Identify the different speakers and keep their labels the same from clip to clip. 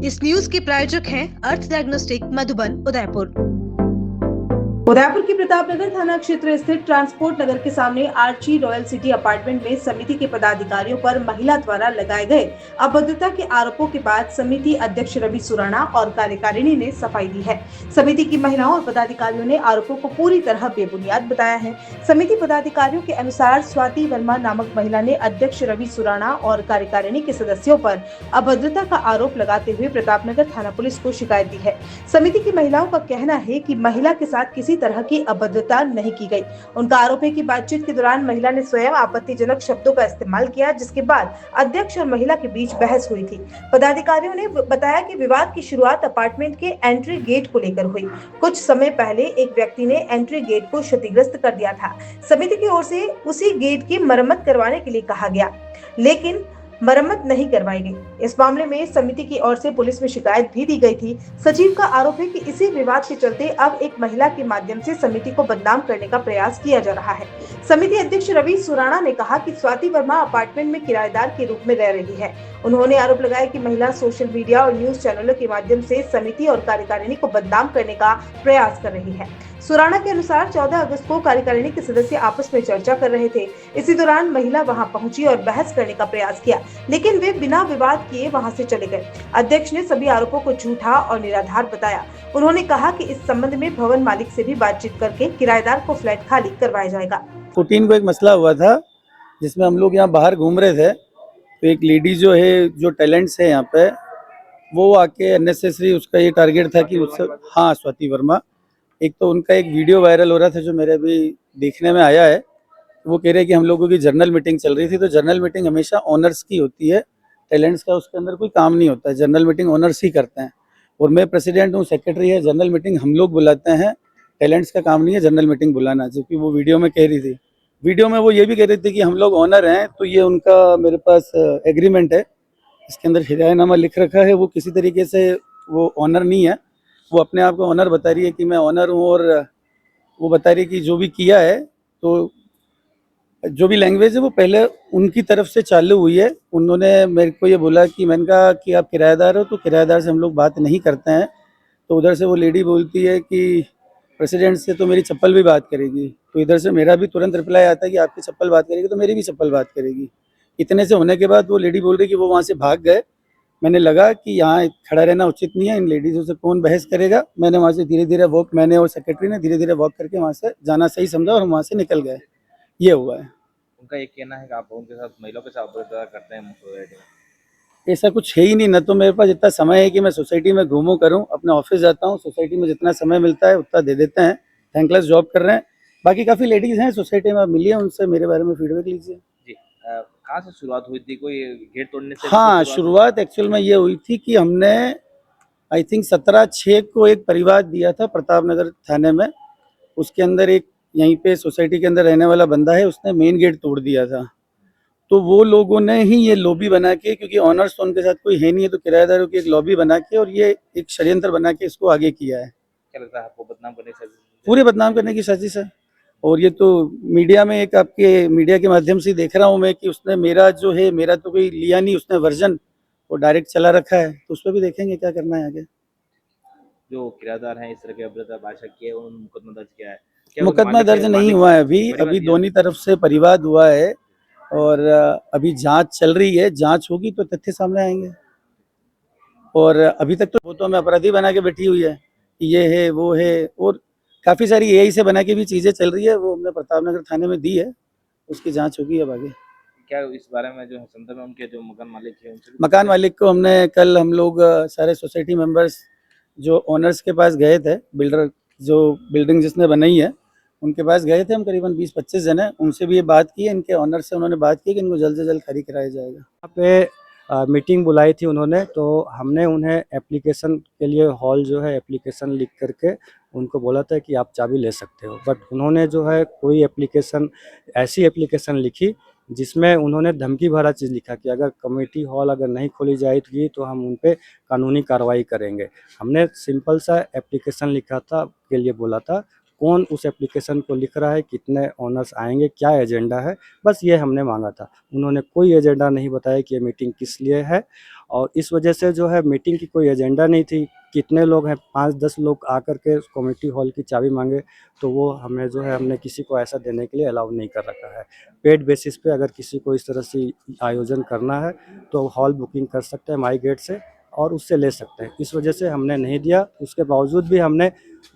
Speaker 1: इस न्यूज के प्रायोजक हैं अर्थ डायग्नोस्टिक मधुबन उदयपुर।
Speaker 2: उदयपुर की प्रतापनगर थाना क्षेत्र स्थित ट्रांसपोर्ट नगर के सामने आर्ची रॉयल सिटी अपार्टमेंट में समिति के पदाधिकारियों पर महिला द्वारा लगाए गए अभद्रता के आरोपों के बाद समिति अध्यक्ष रवि सुराणा और कार्यकारिणी ने सफाई दी है। समिति की महिलाओं और पदाधिकारियों ने आरोपों को पूरी तरह बेबुनियाद बताया है। समिति पदाधिकारियों के अनुसार स्वाति वर्मा नामक महिला ने अध्यक्ष रवि सुराणा और कार्यकारिणी के सदस्यों पर अभद्रता का आरोप लगाते हुए प्रतापनगर थाना पुलिस को शिकायत दी है। समिति की महिलाओं का कहना है कि महिला के साथ किसी तरह की अभद्रता नहीं की गई। उनका आरोप है कि बातचीत के दौरान महिला ने स्वयं आपत्तिजनक शब्दों का इस्तेमाल किया, जिसके बाद अध्यक्ष और महिला के बीच बहस हुई थी। पदाधिकारियों ने बताया कि विवाद की शुरुआत अपार्टमेंट के एंट्री गेट को लेकर हुई। कुछ समय पहले एक व्यक्ति ने एंट्री गेट को क्षतिग्रस्त कर दिया था। समिति की ओर से उसी गेट की मरम्मत करवाने के लिए कहा गया, लेकिन मरम्मत नहीं करवाई गई। इस मामले में समिति की ओर से पुलिस में शिकायत भी दी गई थी। सचिव का आरोप है कि इसी विवाद के चलते अब एक महिला के माध्यम से समिति को बदनाम करने का प्रयास किया जा रहा है। समिति अध्यक्ष रवि सुराणा ने कहा कि स्वाति वर्मा अपार्टमेंट में किराएदार के रूप में रह रही है। उन्होंने आरोप लगाया कि महिला सोशल मीडिया और न्यूज चैनलों के माध्यम से समिति और कार्यकारिणी को बदनाम करने का प्रयास कर रही है। सुराणा के अनुसार 14 अगस्त को कार्यकारिणी के सदस्य आपस में चर्चा कर रहे थे। इसी दौरान महिला वहां पहुंची और बहस करने का प्रयास किया, लेकिन वे बिना विवाद किए वहां से चले गए। अध्यक्ष ने सभी आरोपों को झूठा और निराधार बताया। उन्होंने कहा कि इस संबंध में भवन मालिक से भी बातचीत करके किराएदार को फ्लैट खाली करवाया जाएगा।
Speaker 3: 14 को एक मसला हुआ था जिसमें हम लोग यहाँ बाहर घूम रहे थे, तो एक लेडी जो है, जो टैलेंट्स है यहाँ पे, वो आके अननेसेसरी उसका ये टारगेट था कि उससे, हाँ, स्वाति वर्मा, एक तो उनका एक वीडियो वायरल हो रहा था जो मेरे भी देखने में आया है। वो कह रहे कि हम लोगों की जर्नल मीटिंग चल रही थी, तो जर्नल मीटिंग हमेशा ओनर्स की होती है, टैलेंट्स का उसके अंदर कोई काम नहीं होता है, जर्नल मीटिंग ओनर्स ही करते हैं। और मैं प्रेसिडेंट हूँ, सेक्रेटरी है, जर्नल मीटिंग हम लोग बुलाते हैं, टैलेंट्स का काम नहीं है जर्नल मीटिंग बुलाना, जबकि वो वीडियो में कह रही थी। वीडियो में वो ये भी कह रही थी कि हम लोग ऑनर हैं, तो ये उनका मेरे पास एग्रीमेंट है, इसके अंदर हिदायतनामा लिख रखा है। वो किसी तरीके से वो ऑनर नहीं है, वो अपने आप को ऑनर बता रही है कि मैं ऑनर हूँ, और वो बता रही है कि जो भी किया है, तो जो भी लैंग्वेज है वो पहले उनकी तरफ से चालू हुई है। उन्होंने मेरे को ये बोला कि मैंने कहा कि आप किराएदार हो, तो किराएदार से हम लोग बात नहीं करते हैं। तो उधर से वो लेडी बोलती है कि प्रेसिडेंट से तो मेरी चप्पल भी बात करेगी, तो इधर से मेरा भी तुरंत रिप्लाई आता है कि आपकी चप्पल बात करेगी तो मेरी भी चप्पल बात करेगी। इतने से होने के बाद वो लेडी बोल रही कि वो वहाँ से भाग गए। मैंने लगा कि यहाँ खड़ा रहना उचित नहीं है, इन लेडीज़ों से कौन बहस करेगा। मैंने वहाँ से धीरे धीरे वॉक, मैंने और सेक्रेटरी ने धीरे धीरे वॉक करके वहाँ से जाना सही समझा और हम वहाँ से निकल गए। ये हुआ है।
Speaker 4: उनका ये कहना है कि आप उनके साथ, महिलाओं के साथ अभद्रता करते हैं सोसाइटी में।
Speaker 3: ऐसा कुछ है ही नहीं, न तो मेरे पास इतना समय है कि मैं सोसाइटी में घूमूं करूं, अपने ऑफिस जाता हूं, सोसाइटी में जितना समय मिलता है उतना दे देते हैं। थैंकलेस जॉब कर रहे हैं। बाकी काफ़ी लेडीज़ हैं सोसाइटी में, आप मिलिए उनसे, मेरे बारे में फीडबैक लीजिए।
Speaker 4: जी, कहाँ से शुरुआत हुई थी? कोई गेट तोड़ने से?
Speaker 3: हाँ, शुरुआत एक्चुअल में ये हुई थी कि हमने आई थिंक 17/6 को एक परिवार दिया था प्रतापनगर थाने में। उसके अंदर एक यहीं पे सोसाइटी के अंदर रहने वाला बंदा है, उसने मेन गेट तोड़ दिया था। तो वो लोगों ने ही ये लॉबी बना के, क्योंकि ऑनर्स तो उनके साथ कोई है नहीं है, तो किराएदारों की एक लॉबी बना के और ये एक षड्यंत्र बना के इसको आगे किया है।
Speaker 4: क्या लगता है आपको, बदनाम करने से?
Speaker 3: पूरे बदनाम करने की साजिश है। और ये तो मीडिया में, एक आपके मीडिया के माध्यम से देख रहा हूँ मैं कि उसने मेरा जो है, मेरा तो कोई लिया नहीं उसने वर्जन, वो डायरेक्ट चला रखा है, तो उस पर भी देखेंगे क्या करना है आगे।
Speaker 4: जो किराएदार हैं इस तरह की अभद्रता भाषा की है, उन्होंने मुकदमा दर्ज किया है? क्या
Speaker 3: मुकदमा दर्ज नहीं हुआ है अभी दोनों तरफ से परिवाद हुआ है और अभी जांच चल रही है। जांच होगी तो तथ्य सामने आएंगे। और अभी तक तो वो तो हमें अपराधी बना के बैठी हुई है कि ये है वो है, और काफ़ी सारी एआई से बना के भी चीज़ें चल रही है, वो हमने प्रतापनगर थाने में दी है, उसकी जांच होगी अब आगे।
Speaker 4: क्या इस बारे में जो संदर्भ में उनके जो मकान मालिक है उनसे?
Speaker 3: मकान मालिक को हमने कल, हम लोग सारे सोसाइटी मेंबर्स जो ओनर्स के पास गए थे, बिल्डर जो बिल्डिंग जिसने बनाई है उनके पास गए थे, हम करीबन 20-25 जन हैं, उनसे भी ये बात की है, इनके ऑनर से उन्होंने बात की कि इनको जल्द से जल्द खाली कराया जाएगा।
Speaker 5: यहाँ पे मीटिंग बुलाई थी उन्होंने, तो हमने उन्हें एप्लीकेशन के लिए हॉल जो है एप्लीकेशन लिख करके उनको बोला था कि आप चाबी ले सकते हो, बट उन्होंने जो है कोई एप्लीकेशन, ऐसी एप्लीकेशन लिखी जिसमें उन्होंने धमकी भरा चीज़ लिखा कि अगर कमेटी हॉल अगर नहीं खोली जाएगी तो हम उन पे कानूनी कार्रवाई करेंगे। हमने सिंपल सा एप्लीकेशन लिखा था, के लिए बोला था, कौन उस एप्लीकेशन को लिख रहा है, कितने ऑनर्स आएंगे, क्या एजेंडा है, बस ये हमने मांगा था। उन्होंने कोई एजेंडा नहीं बताया कि ये मीटिंग किस लिए है, और इस वजह से जो है मीटिंग की कोई एजेंडा नहीं थी। कितने लोग हैं, 5-10 लोग आकर के कमेटी हॉल की चाबी मांगे, तो वो हमें जो है हमने किसी को ऐसा देने के लिए अलाउ नहीं कर रखा है। पेड बेसिस पे अगर किसी को इस तरह से आयोजन करना है तो हॉल बुकिंग कर सकते हैं माई गेट से और उससे ले सकते हैं। इस वजह से हमने नहीं दिया। उसके बावजूद भी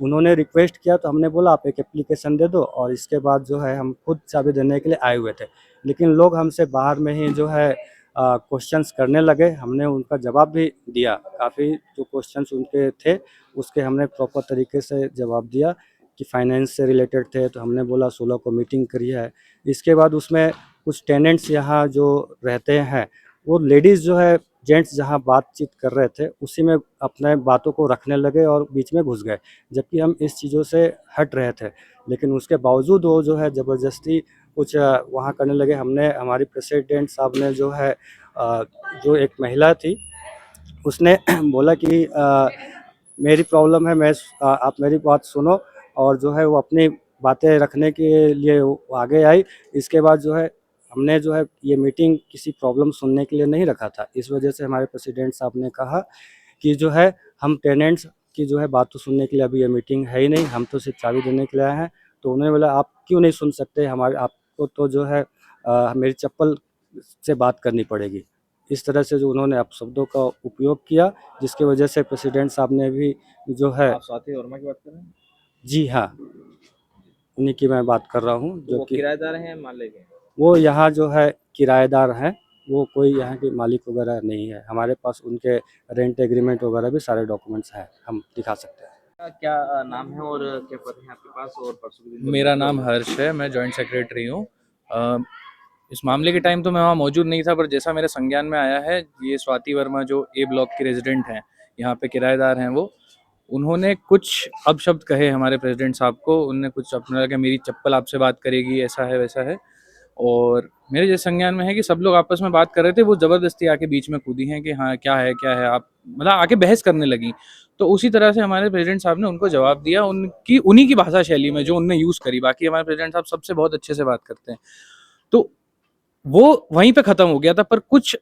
Speaker 5: उन्होंने रिक्वेस्ट किया तो हमने बोला आप एक एप्लीकेशन दे दो, और इसके बाद जो है हम खुद चाबी देने के लिए आए हुए थे। लेकिन लोग हमसे बाहर में ही जो है क्वेश्चंस करने लगे। हमने उनका जवाब भी दिया, काफ़ी जो क्वेश्चंस उनके थे उसके हमने प्रॉपर तरीके से जवाब दिया कि फाइनेंस से रिलेटेड थे, तो हमने बोला 16 को मीटिंग करी है। इसके बाद उसमें कुछ टेनेंट्स यहाँ जो रहते हैं वो लेडीज़ जो है जेंट्स जहाँ बातचीत कर रहे थे उसी में अपने बातों को रखने लगे और बीच में घुस गए, जबकि हम इस चीज़ों से हट रहे थे। लेकिन उसके बावजूद वो जो है ज़बरदस्ती कुछ वहाँ करने लगे। हमारी प्रेसिडेंट साहब ने जो है जो एक महिला थी उसने बोला कि मेरी प्रॉब्लम है, आप मेरी बात सुनो, और जो है वो अपनी बातें रखने के लिए वो आगे आई। इसके बाद जो है हमने जो है ये मीटिंग किसी प्रॉब्लम सुनने के लिए नहीं रखा था। इस वजह से हमारे प्रेसिडेंट साहब ने कहा कि जो है हम टेनेंट्स की जो है बात तो सुनने के लिए अभी ये मीटिंग है ही नहीं, हम तो सिर्फ चाबी देने के लिए आए हैं। तो उन्होंने बोला आप क्यों नहीं सुन सकते, आपको तो जो है मेरी चप्पल से बात करनी पड़ेगी। इस तरह से जो उन्होंने अपशब्दों का उपयोग किया, जिसकी वजह से प्रेसिडेंट साहब ने भी जो है
Speaker 4: आप स्वाति वर्मा की बात कर रहे हैं?
Speaker 5: जी हाँ, उन्हीं की मैं बात कर रहा हूँ
Speaker 4: तो
Speaker 5: जो
Speaker 4: वो
Speaker 5: कि
Speaker 4: किराएदार हैं मालिक हैं?
Speaker 5: वो यहाँ जो है किराएदार हैं, वो कोई यहाँ के मालिक वगैरह नहीं है। हमारे पास उनके रेंट एग्रीमेंट वगैरह भी सारे डॉक्यूमेंट्स हैं, हम दिखा सकते हैं।
Speaker 4: क्या नाम है और क्या पद है आपके पास? और परसों के दिन
Speaker 6: मेरा नाम हर्ष है, मैं जॉइंट सेक्रेटरी हूँ। इस मामले के टाइम तो मैं वहाँ मौजूद नहीं था, पर जैसा मेरे संज्ञान में आया है, ये स्वाति वर्मा जो ए ब्लॉक की रेजिडेंट हैं, यहाँ पे किराएदार हैं, वो उन्होंने कुछ अपशब्द कहे हमारे प्रेसिडेंट साहब को। उनने कुछ अपना लगा मेरी चप्पल आपसे बात करेगी, ऐसा है वैसा है। और मेरे जैसे संज्ञान में है कि सब लोग आपस में बात कर रहे थे, वो ज़बरदस्ती आके बीच में कूदी हैं कि हाँ क्या है आप, मतलब आके बहस करने लगी। तो उसी तरह से हमारे प्रेसिडेंट साहब ने उनको जवाब दिया उन्हीं की भाषा शैली में जो उनने यूज़ करी। बाकी हमारे प्रेसिडेंट साहब सबसे बहुत अच्छे से बात करते हैं, तो वो वहीं पे ख़त्म हो गया था। पर कुछ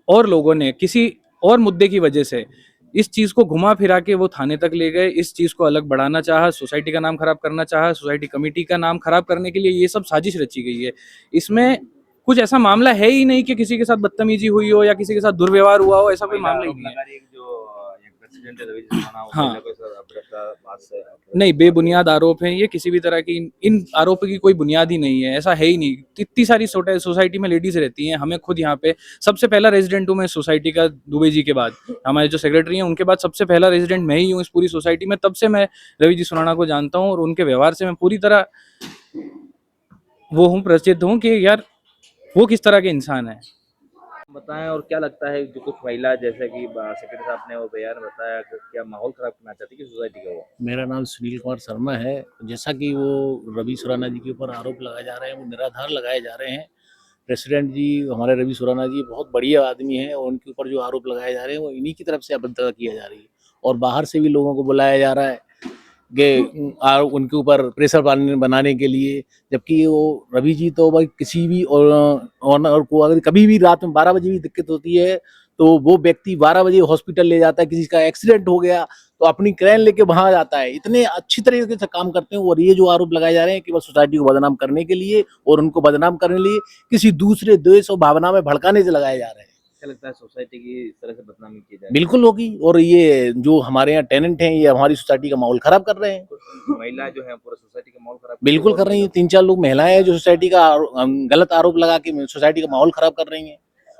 Speaker 6: और लोगों ने किसी और मुद्दे की वजह से इस चीज़ को घुमा फिरा के वो थाने तक ले गए, इस चीज़ को अलग बढ़ाना चाहा, सोसाइटी का नाम खराब करना चाहा, सोसाइटी कमेटी का नाम खराब करने के लिए ये सब साजिश रची गई है। इसमें कुछ ऐसा मामला है ही नहीं कि किसी के साथ बदतमीजी हुई हो या किसी के साथ दुर्व्यवहार हुआ हो, ऐसा कोई मामला ही नहीं है। हाँ, नहीं, बेबुनियाद आरोप हैं ये, किसी भी तरह की इन आरोपों की कोई बुनियाद ही नहीं है, ऐसा है ही नहीं। इतनी सारी सोसाइटी में लेडीज रहती हैं, हमें खुद यहाँ पे सबसे पहला रेजिडेंट हूँ मैं सोसाइटी का, दुबे जी के बाद हमारे जो सेक्रेटरी हैं उनके बाद सबसे पहला रेजिडेंट मैं ही हूँ इस पूरी सोसाइटी में। तब से मैं रवि जी सुराणा को जानता हूँ और उनके व्यवहार से मैं पूरी तरह प्रचित हूँ कि यार वो किस तरह के इंसान है।
Speaker 4: बताएं, और क्या लगता है जो कुछ महिला जैसे कि सेक्रेटरी साहब ने वो बयान बताया कि क्या माहौल खराब करना चाहती है सोसाइटी का? वो
Speaker 7: मेरा नाम सुनील कुमार शर्मा है। जैसा कि वो रवि सुराणा जी के ऊपर आरोप लगाए जा रहे हैं, वो निराधार लगाए जा रहे हैं। प्रेसिडेंट जी हमारे रवि सुराणा जी बहुत बढ़िया आदमी हैं और उनके ऊपर जो आरोप लगाए जा रहे हैं वो इन्हीं की तरफ से अभद्रता किया जा रही है, और बाहर से भी लोगों को बुलाया जा रहा है कि उनके ऊपर प्रेशर बनाने के लिए। जबकि वो रवि जी तो भाई किसी भी ऑनर को अगर कभी भी रात में 12 बजे भी दिक्कत होती है तो वो व्यक्ति 12 बजे हॉस्पिटल ले जाता है। किसी का एक्सीडेंट हो गया तो अपनी क्रेन लेके वहां जाता है। इतने अच्छी तरीके से काम करते हैं। और ये जो आरोप लगाए जा रहे हैं कि बस सोसाइटी को बदनाम करने के लिए और उनको बदनाम करने के लिए किसी दूसरे देश और भावना में भड़काने से लगाए जा रहे हैं।
Speaker 4: क्या लगता है सोसाइटी की इस तरह से बदनामी की जाए?
Speaker 7: बिल्कुल होगी, और ये जो हमारे यहाँ टेनेंट हैं ये हमारी सोसाइटी का माहौल खराब कर रहे हैं।
Speaker 4: महिला जो है पूरा सोसाइटी का माहौल खराब
Speaker 7: बिल्कुल कर रही हैं। 3-4 लोग महिलाएं हैं जो सोसाइटी का गलत आरोप लगा के सोसाइटी का माहौल खराब कर रही हैं।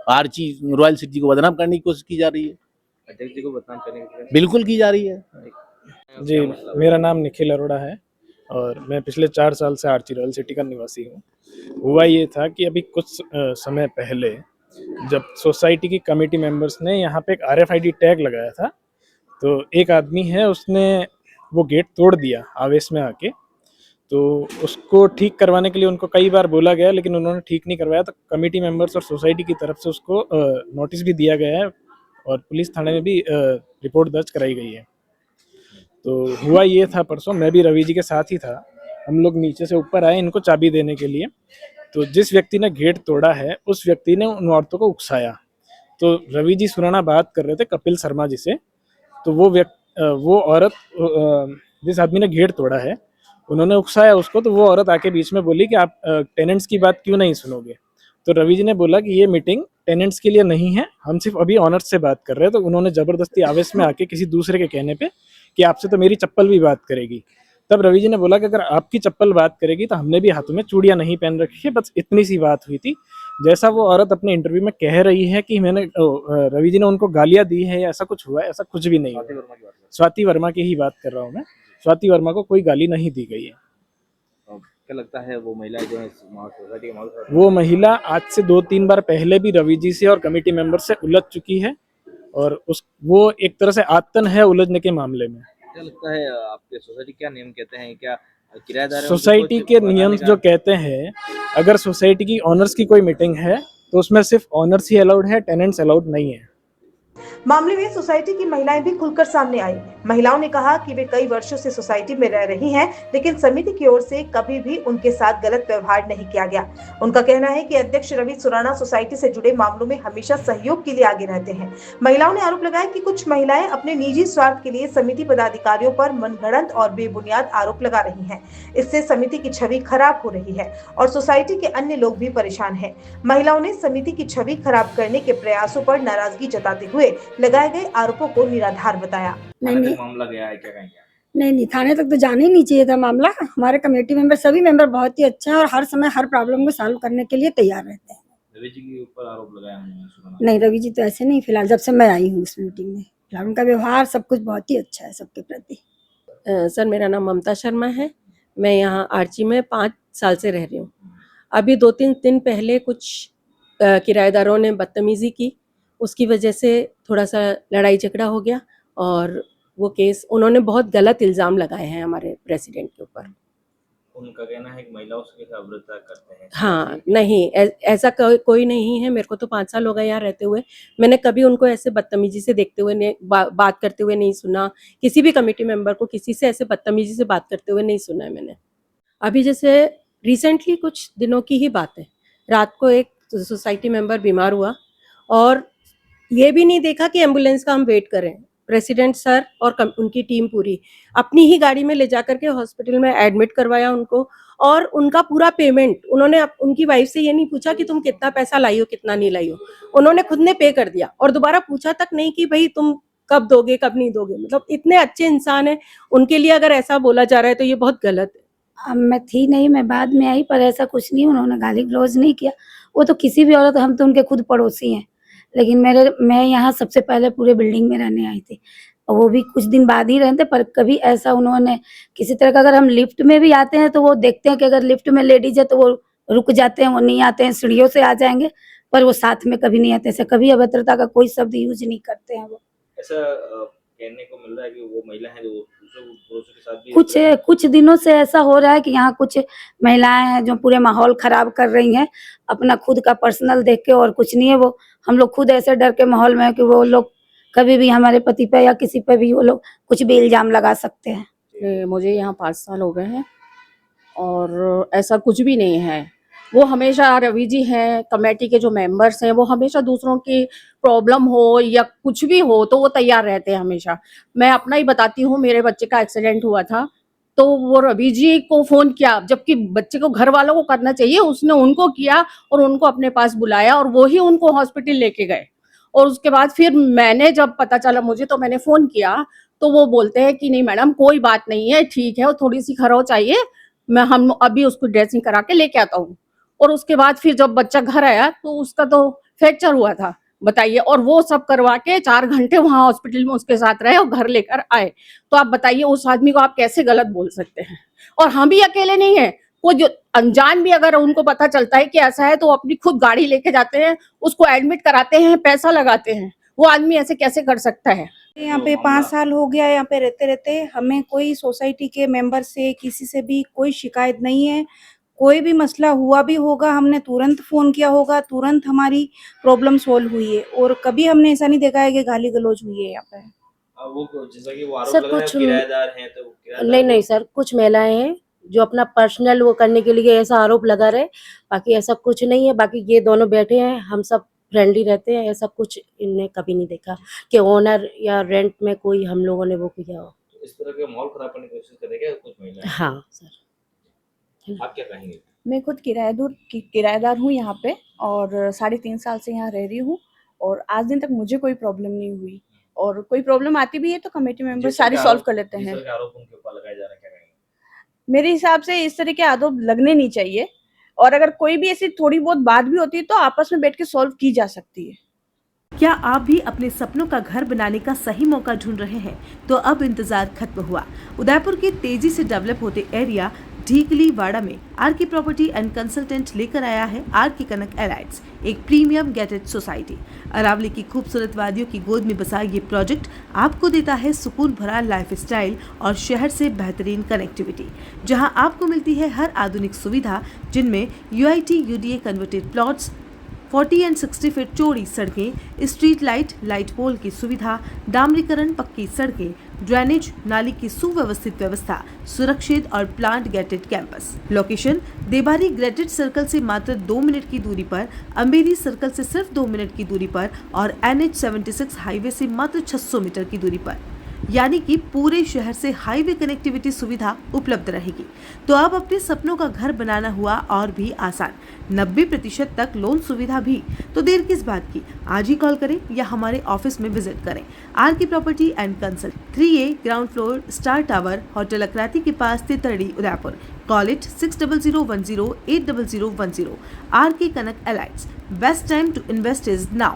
Speaker 7: हर चीज रॉयल सिटी को बदनाम करने की कोशिश की जा रही है।
Speaker 4: अध्यक्ष जी को बदनाम करने की
Speaker 7: बिल्कुल की जा रही है।
Speaker 8: जी, मेरा नाम निखिल अरोड़ा है और मैं पिछले 4 साल से आर्ची रॉयल सिटी का निवासी हूँ। हुआ ये था कि अभी कुछ समय पहले जब सोसाइटी की कमेटी मेंबर्स ने यहाँ पे एक RFID टैग लगाया था, तो एक आदमी है उसने वो गेट तोड़ दिया आवेश में आके। तो उसको ठीक करवाने के लिए उनको कई बार बोला गया, लेकिन उन्होंने ठीक नहीं करवाया। तो कमेटी मेंबर्स और सोसाइटी की तरफ से उसको नोटिस भी दिया गया है और पुलिस थाने में भी रिपोर्ट दर्ज कराई गई है। तो हुआ ये था, परसों मैं भी रवि जी के साथ ही था। हम लोग नीचे से ऊपर आए इनको चाबी देने के लिए। तो जिस व्यक्ति ने गेट तोड़ा है उस व्यक्ति ने उन औरतों को उकसाया तो रवि जी सुराना बात कर रहे थे कपिल शर्मा जी से, तो वो औरत जिस आदमी ने गेट तोड़ा है उन्होंने उकसाया उसको, तो वो औरत आके बीच में बोली कि आप टेनेंट्स की बात क्यों नहीं सुनोगे। तो रवि जी ने बोला कि ये मीटिंग टेनेंट्स के लिए नहीं है, हम सिर्फ अभी ऑनर्स से बात कर रहे हैं। तो उन्होंने जबरदस्ती आवेश में आके किसी दूसरे के कहने पे कि आपसे तो मेरी चप्पल भी बात करेगी। तब रवि जी ने बोला कि अगर आपकी चप्पल बात करेगी तो हमने भी हाथों में चूड़ियां नहीं पहन रखी है, बस इतनी सी बात हुई थी। जैसा वो औरत अपने इंटरव्यू में कह रही है कि रवि जी ने उनको गालियां दी है या ऐसा कुछ हुआ है, ऐसा कुछ भी नहीं हुआ।
Speaker 4: स्वाति वर्मा की बात
Speaker 8: स्वाति वर्मा की ही बात कर रहा हूँ मैं। स्वाति वर्मा को कोई गाली नहीं दी गई है।
Speaker 4: करें। क्या लगता है वो महिला जो है सोसाइटी के माहौल खराब
Speaker 8: वो महिला आज से 2-3 बार पहले भी रवि जी से और कमेटी मेंबर से उलझ चुकी है और वो एक तरह से आतन है उलझने के मामले में।
Speaker 4: क्या लगता है आपके सोसाइटी क्या नियम कहते हैं, क्या किराएदार हैं, उनको
Speaker 8: सोसाइटी
Speaker 4: कुछ
Speaker 8: के
Speaker 4: बनाने
Speaker 8: नियम
Speaker 4: का-
Speaker 8: जो कहते हैं, अगर सोसाइटी की ऑनर्स की कोई मीटिंग है तो उसमें सिर्फ ऑनर्स ही अलाउड है, टेनेंट्स अलाउड नहीं है।
Speaker 2: मामले में सोसाइटी की महिलाएं भी खुलकर सामने आई। महिलाओं ने कहा कि वे कई वर्षों से सोसाइटी में रह रही हैं, लेकिन समिति की ओर से कभी भी उनके साथ गलत व्यवहार नहीं किया गया। उनका कहना है कि अध्यक्ष रवि सुराना सोसाइटी से जुड़े मामलों में हमेशा सहयोग के लिए आगे रहते हैं। महिलाओं ने आरोप लगाया कि कुछ महिलाएं अपने निजी स्वार्थ के लिए समिति पदाधिकारियों पर मनगढ़ंत और बेबुनियाद आरोप लगा रही हैं। इससे समिति की छवि खराब हो रही है और सोसाइटी के अन्य लोग भी परेशान हैं। महिलाओं ने समिति की छवि खराब करने के प्रयासों पर नाराजगी जताते हुए लगाए गए आरोपों को निराधार बताया।
Speaker 4: थाने तक मामला गया है, क्या कहेंगे आप?
Speaker 9: नहीं, थाने तक तो जाना ही नहीं चाहिए था मामला। हमारे कमेटी मेंबर सभी मेंबर बहुत ही अच्छे हैं और हर समय हर प्रॉब्लम को सॉल्व करने के लिए तैयार रहते हैं।
Speaker 4: रवि जी के ऊपर आरोप लगाया उन्होंने सुराना।
Speaker 9: नहीं, रवि जी तो ऐसे नहीं, फिलहाल जब से मैं आई हूँ इस मीटिंग में, फिलहाल उनका व्यवहार सब कुछ बहुत ही अच्छा है सबके प्रति।
Speaker 10: सर, मेरा नाम ममता शर्मा है। मैं यहाँ आर्ची में 5 साल से रह रही हूँ। अभी 2-3 दिन पहले कुछ किराएदारों ने बदतमीज़ी की, उसकी वजह से थोड़ा सा लड़ाई झगड़ा हो गया और वो केस उन्होंने बहुत गलत इल्ज़ाम लगाए हैं हमारे प्रेसिडेंट के ऊपर।
Speaker 4: उनका कहना है कि महिलाओं से कैसे अभद्रता करते हैं।
Speaker 10: हाँ, नहीं, ऐसा कोई नहीं है। मेरे को तो 5 साल हो गए यहाँ रहते हुए। मैंने कभी उनको ऐसे बदतमीजी से देखते हुए नहीं, बात करते हुए नहीं सुना। किसी भी कमेटी मेंबर को किसी से ऐसे बदतमीजी से बात करते हुए नहीं सुना है मैंने। अभी जैसे रिसेंटली कुछ दिनों की ही बात है, रात को एक सोसाइटी मेंबर बीमार हुआ और ये भी नहीं देखा कि एम्बुलेंस का हम वेट करें। प्रेसिडेंट सर और उनकी टीम पूरी अपनी ही गाड़ी में ले जाकर के हॉस्पिटल में एडमिट करवाया उनको और उनका पूरा पेमेंट उन्होंने उनकी वाइफ से ये नहीं पूछा कि तुम कितना पैसा लाई हो कितना नहीं लाई हो, उन्होंने खुद ने पे कर दिया और दोबारा पूछा तक नहीं कि भाई तुम कब दोगे कब नहीं दोगे। मतलब इतने अच्छे इंसान है, उनके लिए अगर ऐसा बोला जा रहा है तो ये बहुत गलत है।
Speaker 9: अब मैं थी नहीं, मैं बाद में आई, पर ऐसा कुछ नहीं, उन्होंने गाली गलौज नहीं किया। वो तो किसी भी औरत, हम तो उनके खुद पड़ोसी हैं, लेकिन मैं यहाँ सबसे पहले पूरे बिल्डिंग में रहने आई थी और वो भी कुछ दिन बाद ही रहते, पर कभी ऐसा उन्होंने किसी तरह का, अगर हम लिफ्ट में भी आते हैं तो वो देखते हैं कि अगर लिफ्ट में लेडीज है तो वो रुक जाते हैं, वो नहीं आते हैं, सीढ़ियों से आ जाएंगे, पर वो साथ में कभी नहीं आते। ऐसे कभी अभद्रता का कोई शब्द यूज नहीं करते हैं वो।
Speaker 4: ऐसा कहने को मिल रहा है कि वो महिला है जो दूसरों पुरुषों के साथ भी
Speaker 9: कुछ दिनों से ऐसा हो रहा है कि यहाँ कुछ महिलाएं हैं जो पूरे माहौल खराब कर रही हैं अपना खुद का पर्सनल देख के, और कुछ नहीं है। वो हम लोग खुद ऐसे डर के माहौल में है कि वो लोग कभी भी हमारे पति पे या किसी पे भी वो लोग कुछ भी इल्जाम लगा सकते हैं।
Speaker 10: मुझे यहाँ 5 साल हो गए हैं और ऐसा कुछ भी नहीं है। वो हमेशा, रवि जी हैं, कमेटी के जो मेंबर्स हैं, वो हमेशा दूसरों की प्रॉब्लम हो या कुछ भी हो तो वो तैयार रहते हैं हमेशा। मैं अपना ही बताती हूँ, मेरे बच्चे का एक्सीडेंट हुआ था तो वो रवि जी को फ़ोन किया, जबकि बच्चे को घर वालों को करना चाहिए, उसने उनको किया और उनको अपने पास बुलाया और वो ही उनको हॉस्पिटल लेके गए। और उसके बाद फिर मैंने जब पता चला मुझे तो मैंने फ़ोन किया तो वो बोलते हैं कि नहीं मैडम कोई बात नहीं है, ठीक है, वो थोड़ी सी खरोंच चाहिए, हम अभी उसको ड्रेसिंग करा के लेके आता हूँ। और उसके बाद फिर जब बच्चा घर आया तो उसका तो फ्रैक्चर हुआ था, बताइए, और वो सब करवा के 4 घंटे वहां हॉस्पिटल में उसके साथ रहे और घर लेकर आए। तो आप बताइए उस आदमी को आप कैसे गलत बोल सकते हैं। और हम भी अकेले नहीं है, वो जो अनजान भी अगर उनको पता चलता है कि ऐसा है तो अपनी खुद गाड़ी लेके जाते हैं, उसको एडमिट कराते हैं, पैसा लगाते हैं। वो आदमी ऐसे कैसे कर सकता है।
Speaker 11: यहाँ पे 5 साल हो गया, यहाँ पे रहते रहते हमें कोई सोसाइटी के मेंबर से किसी से भी कोई शिकायत नहीं है। कोई भी मसला हुआ भी होगा हमने तुरंत फोन किया होगा, तुरंत हमारी प्रॉब्लम सोल्व हुई है और कभी हमने ऐसा नहीं देखा है कि गाली गलौज हुई है यहाँ पे।
Speaker 4: वो जैसा कि वो आरोप
Speaker 10: सर,
Speaker 4: लग रहा है
Speaker 10: कुछ
Speaker 4: किराएदार हैं, तो किराएदार
Speaker 10: नहीं सर, कुछ महिलाएं हैं जो अपना पर्सनल वो करने के लिए ऐसा आरोप लगा रहे, बाकी ऐसा कुछ नहीं है। बाकी ये दोनों बैठे हैं, हम सब
Speaker 12: फ्रेंडली रहते हैं। ऐसा कुछ इनने कभी नहीं देखा कि ओनर या रेंट में कोई हम लोगों ने वो किया हो।
Speaker 4: तो इस तरह के माहौल खराब करने की कोशिश करेगा कुछ महिलाएं?
Speaker 12: हाँ सर।
Speaker 4: आप क्या कहेंगे?
Speaker 11: मैं खुद किराएदार हूँ यहाँ पे और 3.5 साल से यहाँ रह रही हूँ और आज दिन तक मुझे कोई प्रॉब्लम नहीं हुई और कोई प्रॉब्लम आती भी है तो कमेटी मेंबर
Speaker 4: जिस तरह
Speaker 11: सारी
Speaker 4: के
Speaker 11: सॉल्व
Speaker 4: आरोप-
Speaker 11: कर लेते
Speaker 4: जिस
Speaker 11: हैं।
Speaker 4: तरह के आरोप उनके ऊपर लगाए जा रहे हैं, क्या कहेंगे?
Speaker 11: मेरे हिसाब से इस तरह के आरोप लगने नहीं चाहिए और अगर कोई भी ऐसी थोड़ी बहुत बात भी होती है तो आपस में बैठ के सॉल्व की जा सकती है।
Speaker 2: क्या आप भी अपने सपनों का घर बनाने का सही मौका ढूंढ रहे हैं? तो अब इंतजार खत्म हुआ। उदयपुर के तेजी से डेवलप होते एरिया ढीकली वाड़ा में are K property and consultant लेकर आया है आर के कनक एलाइट्स, एक प्रीमियम गेटेड सोसाइटी। अरावली की खूबसूरत वादियों की गोद में बसा ये प्रोजेक्ट आपको देता है सुकून भरा लाइफस्टाइल और शहर से बेहतरीन कनेक्टिविटी, जहां आपको मिलती है हर आधुनिक सुविधा, जिनमें UIT UDA converted plots, 40 and 60 feet चौड़ी सड़कें, स्ट्रीट लाइट पोल की सुविधा, डामरीकरण, पक्की सड़कें, ड्रेनेज, नाली की सुव्यवस्थित व्यवस्था, सुरक्षित और plant gated campus. Location Debari graded circle से मात्र 2 मिनट की दूरी पर, अंबेरी सर्कल से सिर्फ 2 मिनट की दूरी पर और NH76 हाईवे से मात्र 600 मीटर की दूरी पर, यानी कि पूरे शहर से हाईवे कनेक्टिविटी सुविधा उपलब्ध रहेगी। तो अब अपने सपनों का घर बनाना हुआ और भी आसान, 90% तक लोन सुविधा भी। तो देर किस बात की, आज ही कॉल करें या हमारे ऑफिस में विजिट करें। R K property and consult, 3A ground floor, star tower, hotel अक्राती के पास, तितड़ी, Udaipur. Call it 600010 80010। R K Kanak elites, best time to invest is now.